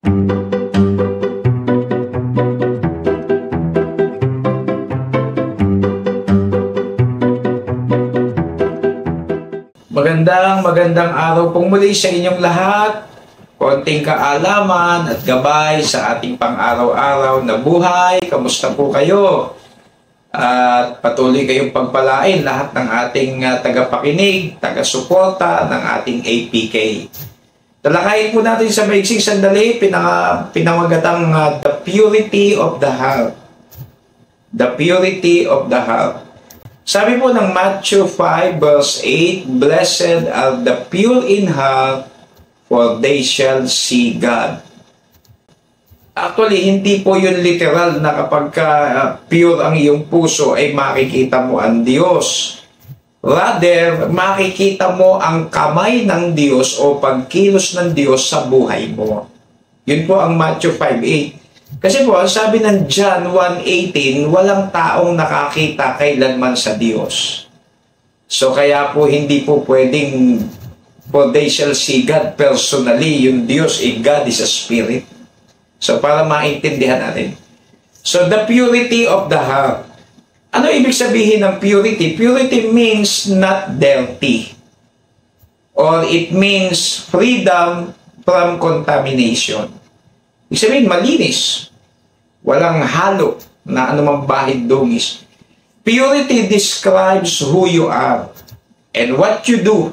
Magandang araw pong muli sa inyong lahat. Konting kaalaman at gabay sa ating pang-araw-araw na buhay. Kamusta po kayo? At patuloy kayong pagpalain lahat ng ating tagapakinig, taga-suporta ng ating APK. Talakayin po natin sa maiksing sandali, pinangagatang The Purity of the Heart. The Purity of the Heart. Sabi po ng Matthew 5 verse 8, "Blessed are the pure in heart, for they shall see God." Actually, hindi po yun literal na kapag pure ang iyong puso ay makikita mo ang Diyos. Rather, makikita mo ang kamay ng Diyos o pagkilos ng Diyos sa buhay mo. Yun po ang Matthew 5:8. Kasi po, sabi ng John 1:18, walang taong nakakita kailanman sa Diyos. So kaya po hindi po pwedeng for they shall see God personally. Yung Diyos, God is a spirit. So para maintindihan natin. So the purity of the heart. Ano ibig sabihin ng purity? Purity means not dirty. Or it means freedom from contamination. Ibig sabihin, malinis. Walang halo na anumang bahid dungis. Purity describes who you are and what you do.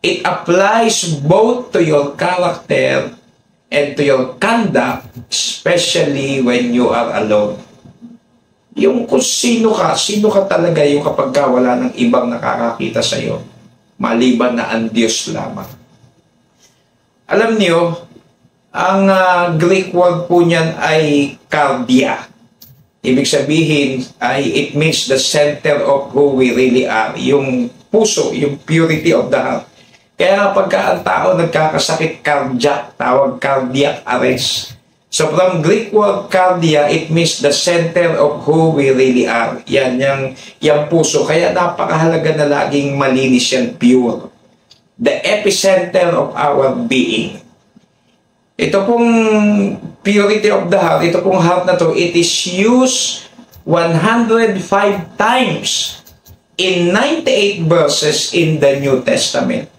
It applies both to your character and to your conduct, especially when you are alone. Yung kung sino ka talaga yung kapag wala ng ibang nakakakita sa iyo, maliban na ang Diyos lamang. Alam niyo, ang Greek word po niyan ay kardia. Ibig sabihin ay it means the center of who we really are. Yung puso, yung purity of the heart. Kaya pagka ang tao nagkakasakit cardiac, tawag cardiac arrest. So from Greek word cardia, it means the center of who we really are. Yan, yung puso. Kaya napakahalaga na laging malinis yan, pure. The epicenter of our being. Ito pong purity of the heart, ito pong heart na to, it is used 105 times in 98 verses in the New Testament.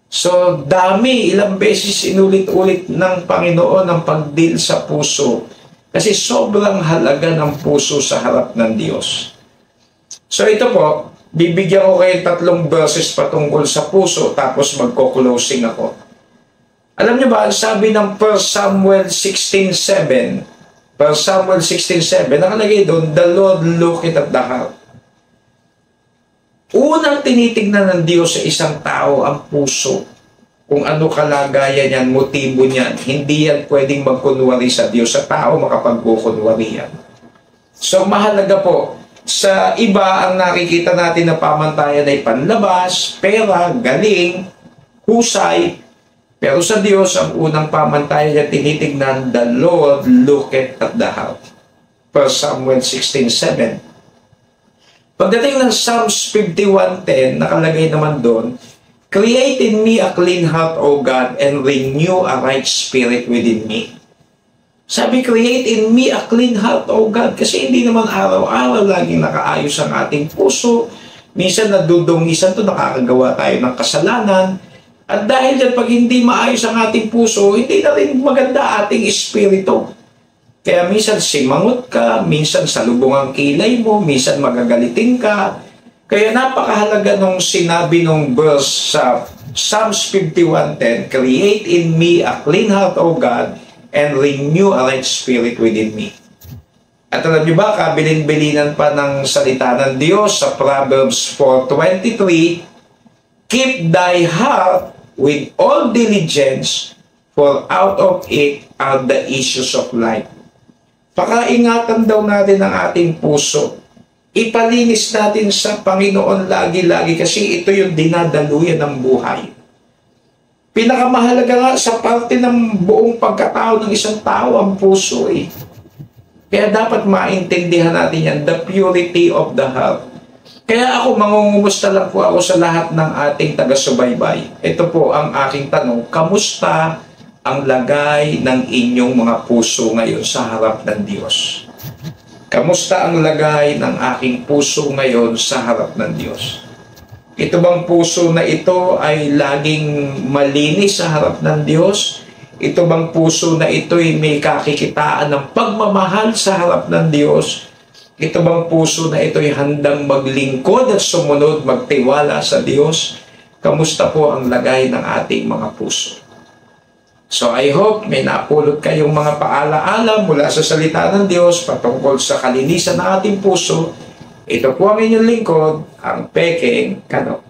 So, dami, ilang beses inulit-ulit ng Panginoon ang pagdeal sa puso. Kasi sobrang halaga ng puso sa harap ng Diyos. So, ito po, bibigyan ko kayo 3 verses patungkol sa puso, tapos magko-closing ako. Alam niyo ba, sabi ng 1 Samuel 16:7, 1 Samuel 16:7, nakalagay doon, "The Lord looketh at the heart." Unang tinitignan ng Diyos sa isang tao ang puso. Kung ano kalagayan yan, motibo niyan. Hindi yan pwedeng magkunwari sa Diyos. Sa tao makapagkukunwari yan. So mahalaga po, sa iba ang nakikita natin na pamantayan ay panlabas, pera, galing, husay. Pero sa Diyos, ang unang pamantayan niya tinitignan, "The Lord looketh at the heart." 1 Samuel 16:7. Pagdating ng Psalms 51:10, nakalagay naman doon, "Create in me a clean heart, O God, and renew a right spirit within me." Sabi, create in me a clean heart, O God, kasi hindi naman araw-araw laging nakaayos ang ating puso. Minsan nadudungisan to, nakakagawa tayo ng kasalanan. At dahil dyan, pag hindi maayos ang ating puso, hindi na rin maganda ating espiritu. Kaya minsan simangot ka, minsan salubong ang kilay mo, minsan magagalitin ka. Kaya napakahalaga nung sinabi nung verse sa Psalms 51:10, "Create in me a clean heart, O God, and renew a right spirit within me." At alam niyo ba, kabilin-bilinan pa ng salita ng Diyos sa Proverbs 4:23, "Keep thy heart with all diligence, for out of it are the issues of life." Pakaingatan daw natin ang ating puso. Ipalinis natin sa Panginoon lagi-lagi kasi ito yung dinadaluyan ng buhay. Pinakamahalaga nga sa parte ng buong pagkatao ng isang tao ang puso eh. Kaya dapat maintindihan natin yan, the purity of the heart. Kaya ako, mangungumusta lang po ako sa lahat ng ating taga-subaybay. Ito po ang aking tanong, kamusta ang lagay ng inyong mga puso ngayon sa harap ng Diyos? Kamusta ang lagay ng aking puso ngayon sa harap ng Diyos? Ito bang puso na ito ay laging malinis sa harap ng Diyos? Ito bang puso na ito ay may kakikitaan ng pagmamahal sa harap ng Diyos? Ito bang puso na ito ay handang maglingkod at sumunod, magtiwala sa Diyos? Kamusta po ang lagay ng ating mga puso? So I hope may napulot kayong mga paalaala mula sa salita ng Diyos patungkol sa kalinisan ng ating puso. Ito po ang inyong lingkod, ang Pekeng Kano.